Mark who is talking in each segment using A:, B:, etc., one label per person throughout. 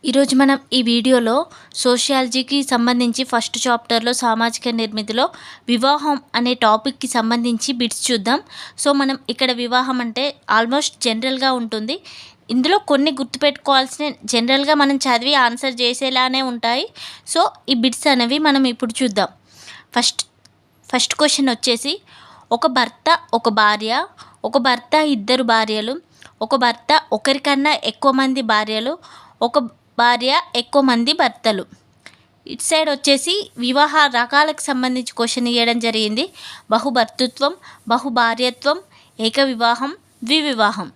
A: ఈరోజు మనం ఈ వీడియోలో సోషియాలజీకి సంబంధించి ఫస్ట్ చాప్టర్లో సామాజిక నిర్మితిలో వివాహం అనే టాపిక్కి సంబంధించి బిట్స్ చూద్దాం. సో మనం ఇక్కడ వివాహం అంటే ఆల్మోస్ట్ జనరల్గా ఉంటుంది. ఇందులో కొన్ని గుర్తుపెట్టుకోవాల్సిన జనరల్గా మనం చదివి ఆన్సర్ చేసేలానే ఉంటాయి. సో ఈ బిట్స్ అనేవి మనం ఇప్పుడు చూద్దాం. ఫస్ట్ క్వశ్చన్ వచ్చేసి, ఒక భర్త ఒక భార్య, ఒక భర్త ఇద్దరు భార్యలు, ఒక భర్త ఒకరికన్నా ఎక్కువ మంది భార్యలు, ఒక భార్య ఎక్కువ మంది భర్తలు. ఇటు సైడ్ వచ్చేసి వివాహ రకాలకు సంబంధించి క్వశ్చన్ ఇవ్వడం జరిగింది. బహుభర్తృత్వం, బహుభార్యత్వం, ఏక వివాహం, ద్వివివాహం.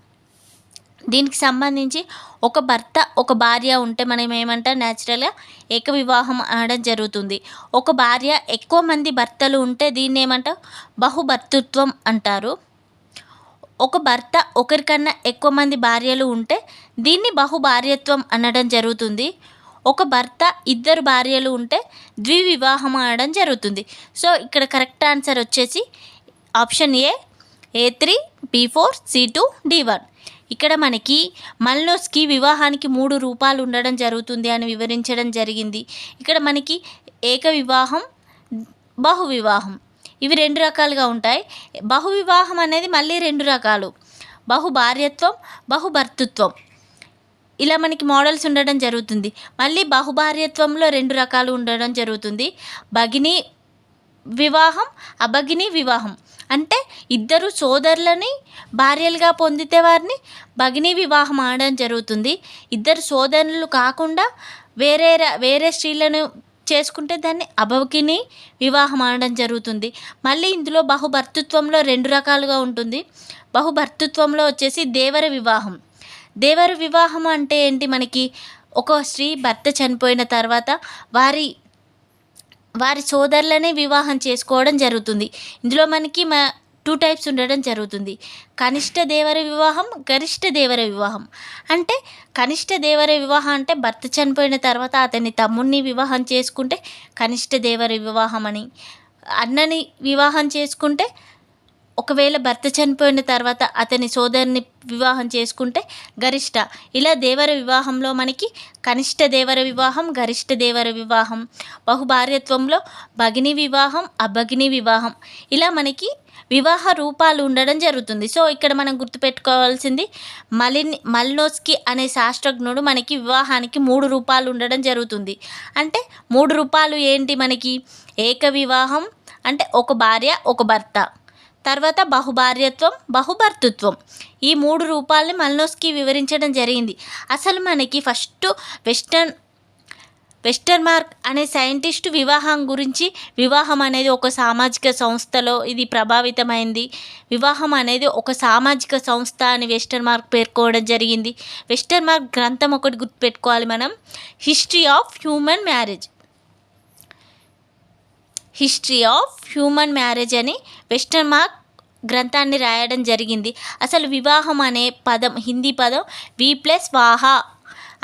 A: దీనికి సంబంధించి ఒక భర్త ఒక భార్య ఉంటే మనం ఏమంటాం, న్యాచురల్గా ఏక వివాహం అనడం జరుగుతుంది. ఒక భార్య ఎక్కువ మంది భర్తలు ఉంటే దీన్ని ఏమంటాం, బహుభర్తృత్వం అంటారు. ఒక భర్త ఒకరికన్నా ఎక్కువ మంది భార్యలు ఉంటే దీన్ని బహుభార్యత్వం అనడం జరుగుతుంది. ఒక భర్త ఇద్దరు భార్యలు ఉంటే ద్వివివాహం అనడం జరుగుతుంది. సో ఇక్కడ కరెక్ట్ ఆన్సర్ వచ్చేసి option A3, B4, C2, D1. ఇక్కడ మనకి మల్నోస్కి వివాహానికి 3 రూపాలు ఉండడం జరుగుతుంది అని వివరించడం జరిగింది. ఇక్కడ మనకి ఏక వివాహం, బహువివాహం ఇవి 2 రకాలుగా ఉంటాయి. బహువివాహం అనేది మళ్ళీ 2 రకాలు, బహుభార్యత్వం, బహుభర్తృత్వం. ఇలా మనకి మోడల్స్ ఉండడం జరుగుతుంది. మళ్ళీ బహుభార్యత్వంలో 2 రకాలు ఉండడం జరుగుతుంది. భగిని వివాహం, అభగిని వివాహం. అంటే ఇద్దరు సోదరులని భార్యలుగా పొందితే వారిని భగిని వివాహం ఆడడం జరుగుతుంది. ఇద్దరు సోదరులు కాకుండా వేరే స్త్రీలను చేసుకుంటే దాన్ని అభగిని వివాహం అనడం జరుగుతుంది. మళ్ళీ ఇందులో బహుభర్తృత్వంలో 2 రకాలుగా ఉంటుంది. బహుభర్తృత్వంలో వచ్చేసి దేవర వివాహం. దేవర వివాహం అంటే ఏంటి, మనకి ఒక స్త్రీ భర్త చనిపోయిన తర్వాత వారి సోదరులనే వివాహం చేసుకోవడం జరుగుతుంది. ఇందులో మనకి 2 టైప్స్ ఉండడం జరుగుతుంది. కనిష్ట దేవర వివాహం, గరిష్ట దేవర వివాహం. అంటే కనిష్ట దేవర వివాహం అంటే భర్త చనిపోయిన తర్వాత అతని తమ్ముడిని వివాహం చేసుకుంటే కనిష్ట దేవర వివాహం అని, అన్నని వివాహం చేసుకుంటే, ఒకవేళ భర్త చనిపోయిన తర్వాత అతని సోదరుని వివాహం చేసుకుంటే గరిష్ట. ఇలా దేవర వివాహంలో మనకి కనిష్ట దేవర వివాహం, గరిష్ట దేవర వివాహం. బహుభార్యత్వంలో భగిని వివాహం, అభగిని వివాహం. ఇలా వివాహ రూపాలు ఉండడం జరుగుతుంది. సో ఇక్కడ మనం గుర్తుపెట్టుకోవాల్సింది, మల్నోస్కి అనే శాస్త్రజ్ఞుడు మనకి వివాహానికి 3 రూపాలు ఉండడం జరుగుతుంది. అంటే 3 రూపాలు ఏంటి, మనకి ఏక వివాహం అంటే ఒక భార్య ఒక భర్త, తర్వాత బహుభార్యత్వం, బహుభర్తృత్వం. ఈ 3 రూపాలని మల్నోస్కి వివరించడం జరిగింది. అసలు మనకి ఫస్ట్ వెస్టర్మార్క్ అనే సైంటిస్ట్ వివాహం గురించి, వివాహం అనేది ఒక సామాజిక సంస్థలో ఇది ప్రభావితమైంది, వివాహం అనేది ఒక సామాజిక సంస్థ అని వెస్టర్మార్క్ పేర్కోవడం జరిగింది. వెస్టర్మార్క్ గ్రంథం ఒకటి గుర్తుపెట్టుకోవాలి మనం, హిస్టరీ ఆఫ్ హ్యూమన్ మ్యారేజ్ అని వెస్టర్మార్క్ గ్రంథాన్ని రాయడం జరిగింది. అసలు వివాహం అనే పదం హిందీ పదం వి+వాహ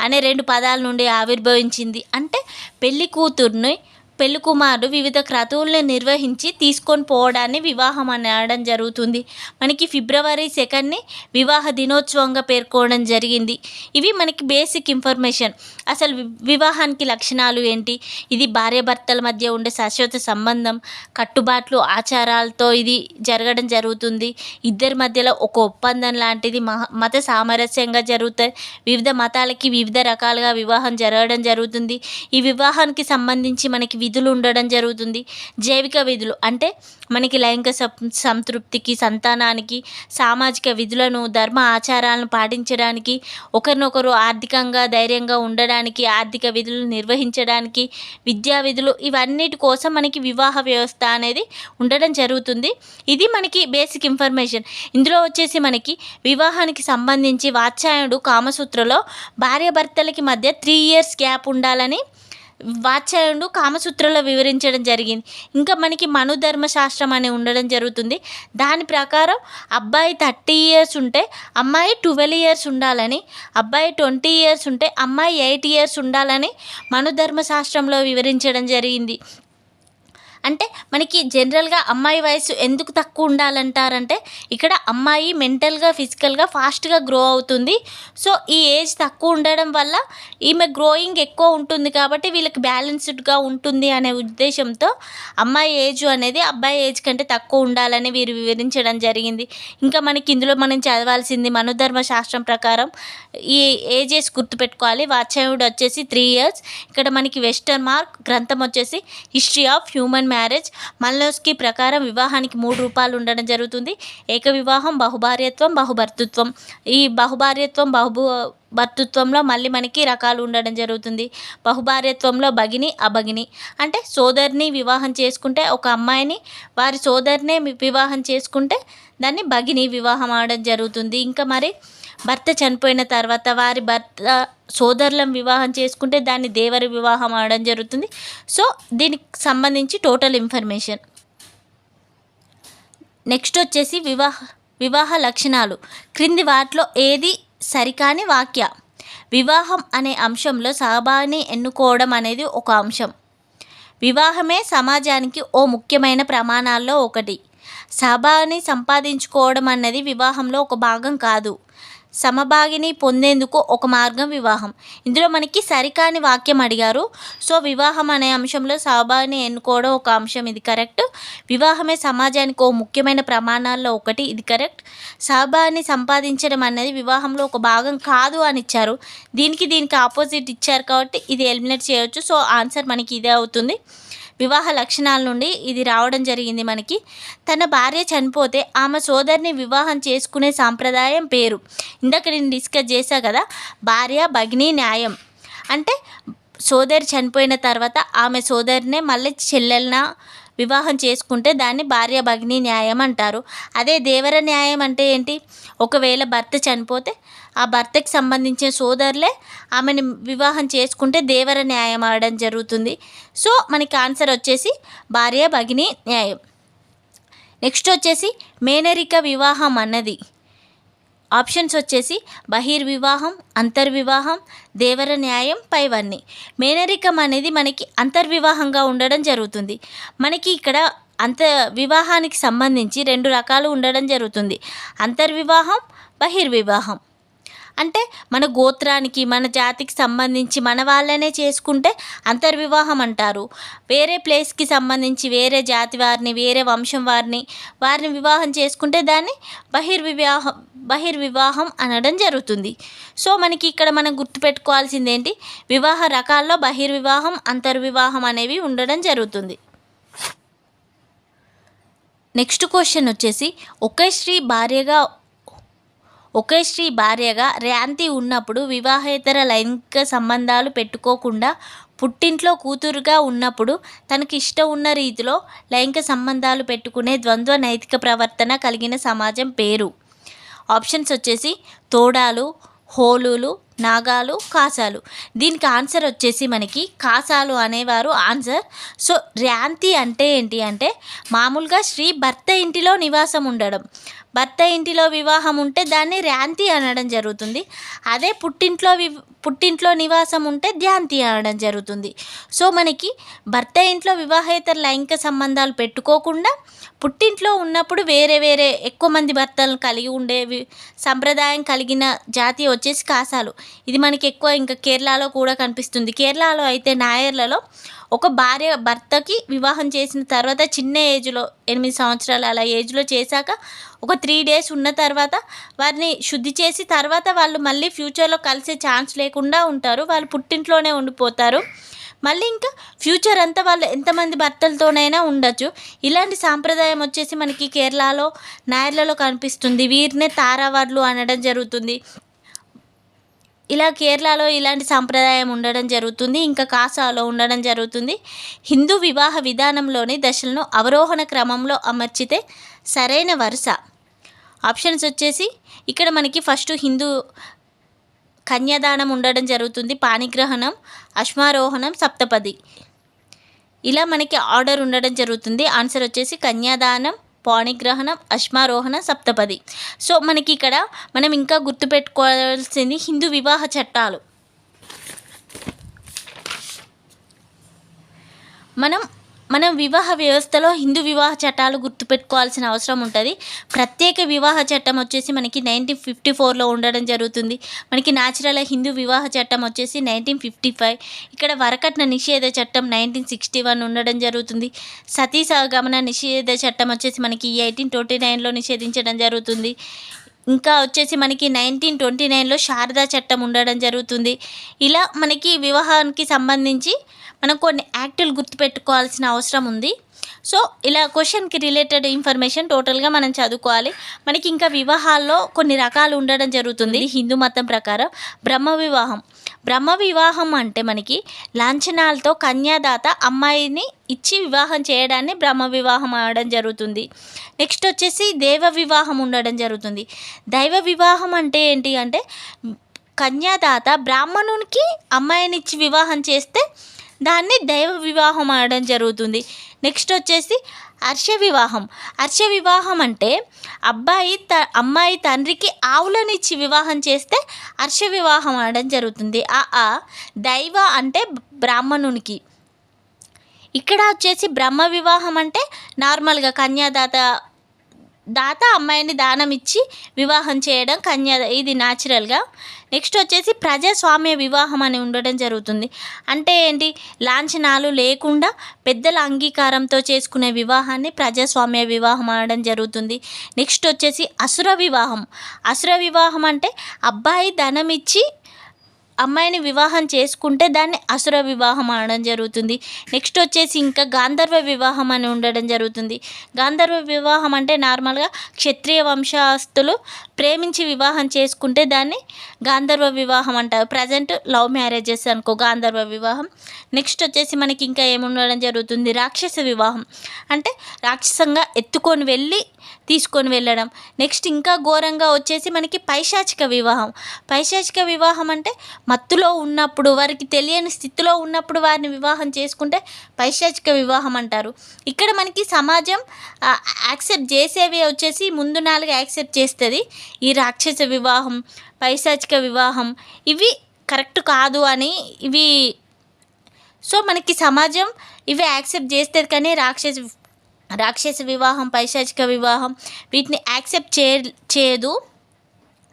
A: అనే 2 పదాల నుండి ఆవిర్భవించింది. అంటే పెళ్లి కూతుర్ని పెళ్లి కుమారుడు వివిధ క్రతువులను నిర్వహించి తీసుకొని పోవడాన్ని వివాహం అని అనడం జరుగుతుంది. మనకి ఫిబ్రవరి 2ని వివాహ దినోత్సవంగా పేర్కోవడం జరిగింది. ఇవి మనకి బేసిక్ ఇన్ఫర్మేషన్. అసలు వివాహానికి లక్షణాలు ఏంటి, ఇది భార్యాభర్తల మధ్య ఉండే శాశ్వత సంబంధం, కట్టుబాట్లు ఆచారాలతో ఇది జరగడం జరుగుతుంది. ఇద్దరి మధ్యలో ఒక ఒప్పందం లాంటిది, మత సామరస్యంగా జరుగుతాయి. వివిధ మతాలకి వివిధ రకాలుగా వివాహం జరగడం జరుగుతుంది. ఈ వివాహానికి సంబంధించి మనకి విధులు ఉండడం జరుగుతుంది. జైవిక విధులు అంటే మనకి లైంగిక సంతృప్తికి, సంతానానికి, సామాజిక విధులను, ధర్మ ఆచారాలను పాటించడానికి, ఒకరినొకరు ఆర్థికంగా ధైర్యంగా ఉండడానికి, ఆర్థిక విధులు నిర్వహించడానికి, విద్యా విధులు, ఇవన్నిటి కోసం మనకి వివాహ వ్యవస్థ అనేది ఉండడం జరుగుతుంది. ఇది మనకి బేసిక్ ఇన్ఫర్మేషన్. ఇందులో వచ్చేసి మనకి వివాహానికి సంబంధించి వాత్స్యాయనుడు కామసూత్రలో భార్యాభర్తలకి మధ్య 3 years గ్యాప్ ఉండాలని వాత్స్యాయనుడు కామసూత్రలో వివరించడం జరిగింది. ఇంకా మనకి మనుధర్మశాస్త్రం అని ఉండడం జరుగుతుంది. దాని ప్రకారం అబ్బాయి 30 years ఉంటే అమ్మాయి 12 years ఉండాలని, అబ్బాయి 20 years ఉంటే అమ్మాయి 8 years ఉండాలని మనుధర్మశాస్త్రంలో వివరించడం జరిగింది. అంటే మనకి జనరల్గా అమ్మాయి వయసు ఎందుకు తక్కువ ఉండాలంటారంటే ఇక్కడ అమ్మాయి మెంటల్గా ఫిజికల్గా ఫాస్ట్గా గ్రో అవుతుంది. సో ఈ ఏజ్ తక్కువ ఉండడం వల్ల ఈమె గ్రోయింగ్ ఎక్కువ ఉంటుంది కాబట్టి వీళ్ళకి బ్యాలెన్స్డ్గా ఉంటుంది అనే ఉద్దేశంతో అమ్మాయి ఏజ్ అనేది అబ్బాయి ఏజ్ కంటే తక్కువ ఉండాలని వీరు వివరించడం జరిగింది. ఇంకా మనకి ఇందులో మనం చదవాల్సింది మనోధర్మ శాస్త్రం ప్రకారం ఈ ఏజెస్ గుర్తుపెట్టుకోవాలి. వాత్స్యాయనుడు వచ్చేసి 3 years. ఇక్కడ మనకి వెస్టర్న్ మార్క్ గ్రంథం వచ్చేసి హిస్టరీ ఆఫ్ హ్యూమన్ మ్యారేజ్. మల్నోస్కీ ప్రకారం వివాహానికి 3 రూపాలు ఉండడం జరుగుతుంది. ఏక వివాహం, బహుభార్యత్వం, బహుభర్తృత్వం. ఈ బహుభార్యత్వం భర్తృత్వంలో మళ్ళీ మనకి రకాలు ఉండడం జరుగుతుంది. బహుభార్యత్వంలో భగిని, అభగిని అంటే సోదరిని వివాహం చేసుకుంటే ఒక అమ్మాయిని వారి సోదరినే వివాహం చేసుకుంటే దాన్ని భగిని వివాహం ఆడడం జరుగుతుంది. ఇంకా మరి భర్త చనిపోయిన తర్వాత వారి భర్త సోదరులను వివాహం చేసుకుంటే దాన్ని దేవర వివాహం ఆడడం జరుగుతుంది. సో దీనికి సంబంధించి టోటల్ ఇన్ఫర్మేషన్. నెక్స్ట్ వచ్చేసి వివాహ లక్షణాలు. క్రింది వాటిలో ఏది సరికాని వాక్య? వివాహం అనే అంశంలో సహభాగిని ఎన్నుకోవడం అనేది ఒక అంశం. వివాహమే సమాజానికి ఓ ముఖ్యమైన ప్రమాణాల్లో ఒకటి. సహభాగిని సంపాదించుకోవడం అన్నది వివాహంలో ఒక భాగం కాదు. సమభాగిని పొందేందుకు ఒక మార్గం వివాహం. ఇందులో మనకి సరికాని వాక్యం అడిగారు. సో వివాహం అనే అంశంలో సహభాగిని ఎన్నుకోవడం ఒక అంశం, ఇది కరెక్ట్. వివాహమే సమాజానికి ఓ ముఖ్యమైన ప్రమాణాల్లో ఒకటి, ఇది కరెక్ట్. సహభాగిని సంపాదించడం అనేది వివాహంలో ఒక భాగం కాదు అని ఇచ్చారు. దీనికి ఆపోజిట్ ఇచ్చారు కాబట్టి ఇది ఎలిమినేట్ చేయవచ్చు. సో ఆన్సర్ మనకి ఇదే అవుతుంది. వివాహ లక్షణాల నుండి ఇది రావడం జరిగింది మనకి. తన భార్య చనిపోతే ఆమె సోదరిని వివాహం చేసుకునే సాంప్రదాయం పేరు. ఇందాక నేను డిస్కస్ చేశా కదా, భార్య భగిని న్యాయం అంటే సోదరి చనిపోయిన తర్వాత ఆమె సోదరినే మళ్ళీ చెల్లెలన వివాహం చేసుకుంటే దాన్ని భార్య భగిని న్యాయం అంటారు. అదే దేవర న్యాయం అంటే ఏంటి? ఒకవేళ భర్త చనిపోతే ఆ భర్తకి సంబంధించిన సోదరులే ఆమెను వివాహం చేసుకుంటే దేవర న్యాయం ఆడడం జరుగుతుంది. సో మనకి ఆన్సర్ వచ్చేసి భార్య భగిని న్యాయం. నెక్స్ట్ వచ్చేసి మేనరిక వివాహం అన్నది ఆప్షన్స్ వచ్చేసి బహిర్వివాహం, అంతర్వివాహం, దేవర న్యాయం, పైవన్నీ. మేనరికం అనేది మనకి అంతర్వివాహంగా ఉండడం జరుగుతుంది. మనకి ఇక్కడ వివాహానికి సంబంధించి 2 రకాలు ఉండడం జరుగుతుంది. అంతర్వివాహం, బహిర్వివాహం. అంటే మన గోత్రానికి మన జాతికి సంబంధించి మన వాళ్ళనే చేసుకుంటే అంతర్వివాహం అంటారు. వేరే ప్లేస్కి సంబంధించి వేరే జాతి వారిని వేరే వంశం వారిని వివాహం చేసుకుంటే దాన్ని బహిర్వివాహం అనడం జరుగుతుంది. సో మనకి ఇక్కడ మనం గుర్తుపెట్టుకోవాల్సింది ఏంటి? వివాహ రకాల్లో బహిర్వివాహం అంతర్వివాహం అనేవి ఉండడం జరుగుతుంది. నెక్స్ట్ క్వశ్చన్ వచ్చేసి ఒకే స్త్రీ భార్యగా ర్యాంతి ఉన్నప్పుడు వివాహేతర లైంగిక సంబంధాలు పెట్టుకోకుండా పుట్టింట్లో కూతురుగా ఉన్నప్పుడు తనకి ఇష్టం ఉన్న రీతిలో లైంగిక సంబంధాలు పెట్టుకునే ద్వంద్వ నైతిక ప్రవర్తన కలిగిన సమాజం పేరు. ఆప్షన్స్ వచ్చేసి తోడాలు, హోలులు, నాగాలు, కాసాలు. దీనికి ఆన్సర్ వచ్చేసి మనకి కాసాలు అనేవారు ఆన్సర్. సో ర్యాంతి అంటే ఏంటి అంటే మామూలుగా స్త్రీ భర్త ఇంటిలో నివాసం ఉండడం. భర్త ఇంటిలో వివాహం ఉంటే దాన్ని ర్యాంతి అనడం జరుగుతుంది. అదే పుట్టింట్లో నివాసం ఉంటే ధ్యాంతి అనడం జరుగుతుంది. సో మనకి భర్త ఇంట్లో వివాహేతర లైంగిక సంబంధాలు పెట్టుకోకుండా పుట్టింట్లో ఉన్నప్పుడు వేరే ఎక్కువ మంది భర్తలను కలిగి ఉండే సంప్రదాయం కలిగిన జాతి వచ్చేసి కాసాలు. ఇది మనకి ఎక్కువ ఇంకా కేరళలో కూడా కనిపిస్తుంది. కేరళలో అయితే నాయర్లలో ఒక భార్య భర్తకి వివాహం చేసిన తర్వాత చిన్న ఏజ్లో 8 సంవత్సరాలు అలా ఏజ్లో చేశాక ఒక 3 days ఉన్న తర్వాత వారిని శుద్ధి చేసి తర్వాత వాళ్ళు మళ్ళీ ఫ్యూచర్లో కలిసే ఛాన్స్ లేకుండా ఉంటారు. వాళ్ళు పుట్టింట్లోనే ఉండిపోతారు. మళ్ళీ ఇంకా ఫ్యూచర్ అంతా వాళ్ళు ఎంతమంది భర్తలతోనైనా ఉండొచ్చు. ఇలాంటి సాంప్రదాయం వచ్చేసి మనకి కేరళలో నాయర్లలో కనిపిస్తుంది. వీరినే తారావార్లు అనడం జరుగుతుంది. ఇలా కేరళలో ఇలాంటి సాంప్రదాయం ఉండడం జరుగుతుంది. ఇంకా కాసాలో ఉండడం జరుగుతుంది. హిందూ వివాహ విధానంలోని దశలను అవరోహణ క్రమంలో అమర్చితే సరైన వరుస. ఆప్షన్స్ వచ్చేసి ఇక్కడ మనకి ఫస్ట్ హిందూ కన్యాదానం ఉండడం జరుగుతుంది, పాణిగ్రహణం, అశ్మారోహణం, సప్తపది. ఇలా మనకి ఆర్డర్ ఉండడం జరుగుతుంది. ఆన్సర్ వచ్చేసి కన్యాదానం, పాణిగ్రహణం, అశ్మారోహణ, సప్తపది. సో మనకి ఇక్కడ మనం ఇంకా గుర్తుపెట్టుకోవాల్సింది హిందూ వివాహ చట్టాలు. మనం వివాహ వ్యవస్థలో హిందూ వివాహ చట్టాలు గుర్తుపెట్టుకోవాల్సిన అవసరం ఉంటుంది. ప్రత్యేక వివాహ చట్టం వచ్చేసి మనకి 1954లో ఉండడం జరుగుతుంది. మనకి న్యాచురల్ హిందూ వివాహ చట్టం వచ్చేసి 1955. ఇక్కడ వరకట్న నిషేధ చట్టం 1961 ఉండడం జరుగుతుంది. సతీ సహగమన నిషేధ చట్టం వచ్చేసి మనకి 1829లో నిషేధించడం జరుగుతుంది. ఇంకా వచ్చేసి మనకి 1929లో శారదా చట్టం ఉండడం జరుగుతుంది. ఇలా మనకి వివాహానికి సంబంధించి మనం కొన్ని యాక్టులు గుర్తుపెట్టుకోవాల్సిన అవసరం ఉంది. సో ఇలా క్వశ్చన్కి రిలేటెడ్ ఇన్ఫర్మేషన్ టోటల్గా మనం చదువుకోవాలి. మనకి ఇంకా వివాహాల్లో కొన్ని రకాలు ఉండడం జరుగుతుంది. హిందూ మతం ప్రకారం బ్రహ్మ వివాహం అంటే మనకి లాంఛనాలతో కన్యాదాత అమ్మాయిని ఇచ్చి వివాహం చేయడాన్ని బ్రహ్మ వివాహం అనడం జరుగుతుంది. నెక్స్ట్ వచ్చేసి దేవ వివాహం ఉండడం జరుగుతుంది. దైవ వివాహం అంటే ఏంటి అంటే కన్యాదాత బ్రాహ్మణునికి అమ్మాయిని ఇచ్చి వివాహం చేస్తే దాన్ని దైవ వివాహం అనడం జరుగుతుంది. నెక్స్ట్ వచ్చేసి హర్ష వివాహం అంటే అమ్మాయి తండ్రికి ఆవులను ఇచ్చి వివాహం చేస్తే హర్ష వివాహం అనడం జరుగుతుంది. దైవ అంటే బ్రాహ్మణునికి. ఇక్కడ వచ్చేసి బ్రహ్మ వివాహం అంటే నార్మల్గా కన్యాదాత అమ్మాయిని దానం ఇచ్చి వివాహం చేయడం ఇది న్యాచురల్గా. నెక్స్ట్ వచ్చేసి ప్రజాస్వామ్య వివాహం అని ఉండడం జరుగుతుంది. అంటే ఏంటి, లాంఛనాలు లేకుండా పెద్దల అంగీకారంతో చేసుకునే వివాహాన్ని ప్రజాస్వామ్య వివాహం అనడం జరుగుతుంది. నెక్స్ట్ వచ్చేసి అసుర వివాహం అంటే అబ్బాయి ధనం ఇచ్చి అమ్మాయిని వివాహం చేసుకుంటే దాన్ని అసుర వివాహం అనడం జరుగుతుంది. నెక్స్ట్ వచ్చేసి ఇంకా గాంధర్వ వివాహం అని ఉండడం జరుగుతుంది. గాంధర్వ వివాహం అంటే నార్మల్గా క్షత్రియ వంశస్థులు ప్రేమించి వివాహం చేసుకుంటే దాన్ని గాంధర్వ వివాహం అంటారు. ప్రజెంట్ లవ్ మ్యారేజెస్ అనుకో గాంధర్వ వివాహం. నెక్స్ట్ వచ్చేసి మనకి ఇంకా ఏముండడం జరుగుతుంది, రాక్షస వివాహం అంటే రాక్షసంగా తీసుకొని వెళ్ళడం. నెక్స్ట్ ఇంకా ఘోరంగా వచ్చేసి మనకి పైశాచిక వివాహం అంటే మత్తులో ఉన్నప్పుడు, వారికి తెలియని స్థితిలో ఉన్నప్పుడు వారిని వివాహం చేసుకుంటే పైశాచిక వివాహం అంటారు. ఇక్కడ మనకి సమాజం యాక్సెప్ట్ చేసేవి వచ్చేసి ముందు 4 యాక్సెప్ట్ చేస్తుంది. ఈ రాక్షస వివాహం, పైశాచిక వివాహం ఇవి కరెక్ట్ కాదు అని సో మనకి సమాజం ఇవి యాక్సెప్ట్ చేస్తుంది. కానీ రాక్షస వివాహం, పైశాచిక వివాహం వీటిని యాక్సెప్ట్ చేయదు.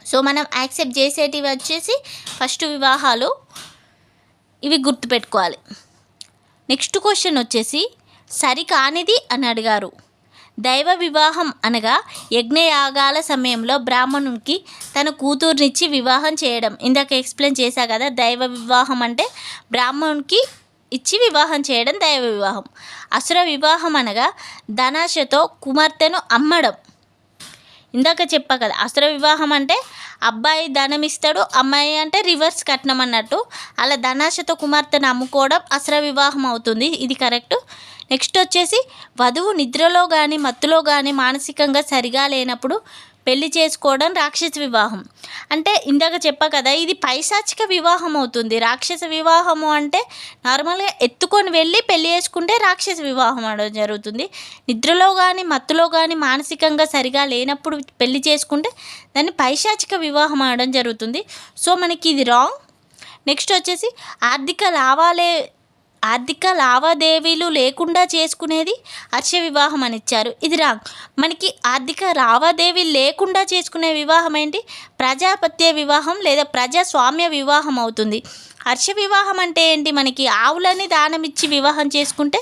A: సో మనం యాక్సెప్ట్ చేసేటివి వచ్చేసి ఫస్ట్ వివాహాలు, ఇవి గుర్తుపెట్టుకోవాలి. నెక్స్ట్ క్వశ్చన్ వచ్చేసి సరికానిది అని అడిగారు. దైవ వివాహం అనగా యజ్ఞయాగాల సమయంలో బ్రాహ్మణునికి తన కూతుర్నిచ్చి వివాహం చేయడం. ఇందాక ఎక్స్ప్లెయిన్ చేశా కదా, దైవ వివాహం అంటే బ్రాహ్మణునికి ఇచ్చి వివాహం చేయడం దైవ వివాహం. అసుర వివాహం అనగా ధనాశతో కుమార్తెను అమ్మడం. ఇందాక చెప్పా కదా, అసుర వివాహం అంటే అబ్బాయి ధనం ఇస్తాడు, అమ్మాయి అంటే రివర్స్ కట్నం అన్నట్టు. అలా ధనాశతో కుమార్తెను అమ్ముకోవడం అసుర వివాహం అవుతుంది. ఇది కరెక్ట్. నెక్స్ట్ వచ్చేసి వధువు నిద్రలో కానీ మత్తులో కానీ మానసికంగా సరిగా లేనప్పుడు పెళ్లి చేసుకోవడం రాక్షస వివాహం. అంటే ఇందాక చెప్పా కదా, ఇది పైశాచిక వివాహం అవుతుంది. రాక్షస వివాహము అంటే నార్మల్గా ఎత్తుకొని వెళ్ళి పెళ్లి చేసుకుంటే రాక్షస వివాహం అనడం జరుగుతుంది. నిద్రలో కానీ మత్తులో కానీ మానసికంగా సరిగా లేనప్పుడు పెళ్లి చేసుకుంటే దాన్ని పైశాచిక వివాహం అనడం జరుగుతుంది. సో మనకి ఇది రాంగ్. నెక్స్ట్ వచ్చేసి ఆర్థిక లావాదేవీలు లేకుండా చేసుకునేది హర్ష వివాహం అని ఇచ్చారు. ఇది రాంగ్. మనకి ఆర్థిక లావాదేవీలు లేకుండా చేసుకునే వివాహం ఏంటి, ప్రజాపత్య వివాహం లేదా ప్రజాస్వామ్య వివాహం అవుతుంది. హర్ష వివాహం అంటే ఏంటి, మనకి ఆవులని దానమిచ్చి వివాహం చేసుకుంటే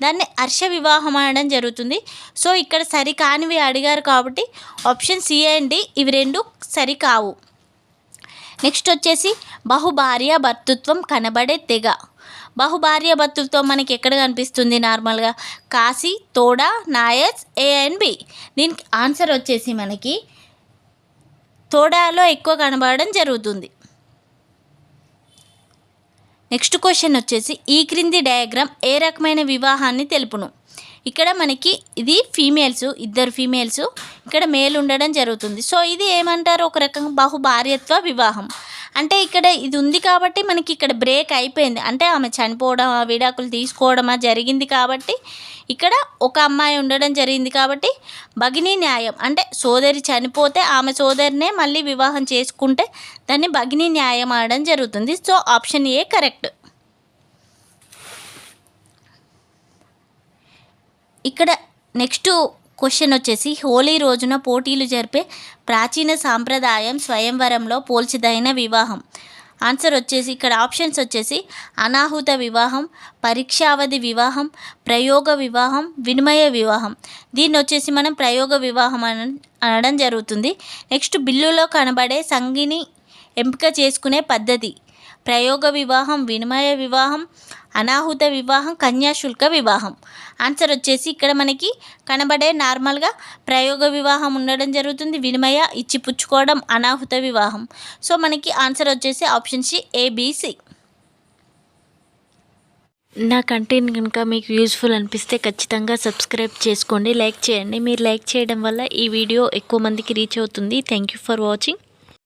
A: దాన్ని హర్ష వివాహం అనడం జరుగుతుంది. సో ఇక్కడ సరికానివి అడిగారు కాబట్టి ఆప్షన్ సి అండ్ డి ఇవి 2 సరికావు. నెక్స్ట్ వచ్చేసి బహుభార్య భర్తృత్వం కనబడే తెగ. బహుభార్య భర్తృత్వం మనకి ఎక్కడ కనిపిస్తుంది, నార్మల్గా కాశీ, తోడా, నాయర్స్, ఏ అండ్ బి. దీనికి ఆన్సర్ వచ్చేసి మనకి తోడాలో ఎక్కువ కనబడడం జరుగుతుంది. నెక్స్ట్ క్వశ్చన్ వచ్చేసి ఈ క్రింది డయాగ్రామ్ ఏ రకమైన వివాహాన్ని తెలుపును. ఇక్కడ మనకి ఇది ఇద్దరు ఫీమేల్స్, ఇక్కడ మేల్ ఉండడం జరుగుతుంది. సో ఇది ఏమంటారు, ఒక రకంగా బహుభార్యత్వ వివాహం. అంటే ఇక్కడ ఇది ఉంది కాబట్టి మనకి ఇక్కడ బ్రేక్ అయిపోయింది. అంటే ఆమె చనిపోవడం, విడాకులు తీసుకోవడమా జరిగింది కాబట్టి ఇక్కడ ఒక అమ్మాయి ఉండడం జరిగింది కాబట్టి భగినీ న్యాయం అంటే సోదరి చనిపోతే ఆమె సోదరినే మళ్ళీ వివాహం చేసుకుంటే దాన్ని భగినీ న్యాయం అనడం జరుగుతుంది. So option A correct. ఇక్కడ నెక్స్ట్ క్వశ్చన్ వచ్చేసి హోలీ రోజున పోటీలు జరిపే ప్రాచీన సాంప్రదాయం స్వయంవరంలో పోల్చిదైన వివాహం. ఆన్సర్ వచ్చేసి ఇక్కడ ఆప్షన్స్ వచ్చేసి అనాహుత వివాహం, పరీక్షావధి వివాహం, ప్రయోగ వివాహం, వినిమయ వివాహం. దీన్ని వచ్చేసి మనం ప్రయోగ వివాహం అనడం జరుగుతుంది. నెక్స్ట్ బిల్లులో కనబడే సంగిని ఎంపిక చేసుకునే పద్ధతి ప్రయోగ వివాహం, వినిమయ వివాహం, అనాహుత వివాహం, కన్యాశుల్క వివాహం. ఆన్సర్ వచ్చేసి ఇక్కడ మనకి కనబడే నార్మల్గా ప్రయోగ వివాహం ఉండడం జరుగుతుంది, వినిమయ ఇచ్చి పుచ్చుకోవడం, అనాహుత వివాహం. సో మనకి ఆన్సర్ వచ్చేసి ఆప్షన్ సి ABC.
B: నా కంటెంట్ కనుక మీకు యూజ్ఫుల్ అనిపిస్తే ఖచ్చితంగా సబ్స్క్రైబ్ చేసుకోండి, లైక్ చేయండి. మీరు లైక్ చేయడం వల్ల ఈ వీడియో ఎక్కువ మందికి రీచ్ అవుతుంది. Thank you for watching.